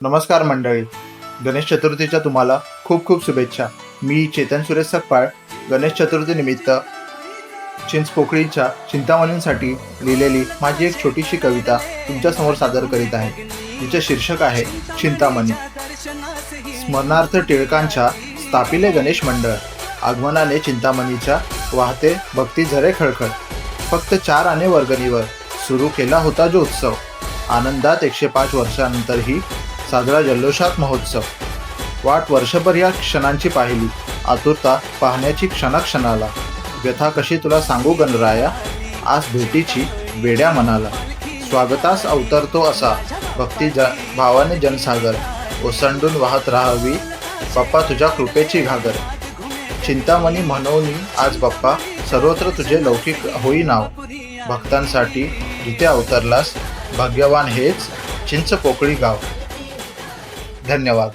नमस्कार मंडळी, गणेश चतुर्थीच्या तुम्हाला खूप खूप शुभेच्छा. मी चेतन सुरेश सकपाळ गणेश चतुर्थीनिमित्त चिंचपोकळीच्या चिंतामणींसाठी लिहिलेली माझी एक छोटीशी कविता तुमच्यासमोर सादर करीत आहे. तिचे शीर्षक आहे चिंतामणी. स्मरणार्थ टिळकांच्या स्थापिले गणेश मंडळ, आगमनाने चिंतामणीच्या वाहते भक्ती झरे खळखळ. फक्त 4 आणे वर्गणीवर सुरू केला होता जो उत्सव, आनंदात 105 वर्षांनंतरही साजरा जल्लोषात महोत्सव. वाट वर्षभर या क्षणांची पाहिली, आतुरता पाहण्याची क्षणाक्षणाला. व्यथा कशी तुला सांगू गणराया, आज भेटीची वेड्या मनाला. स्वागतास अवतरतो असा भक्ती भावाने जनसागर, ओसंडून वाहत राहावी बाप्पा तुझ्या कृपेची घागर. चिंतामणी म्हणून आज बाप्पा सर्वत्र तुझे लौकिक होई नाव. भक्तांसाठी जिथे अवतरलास भाग्यवान हेच चिंचपोकळी गाव. धन्यवाद.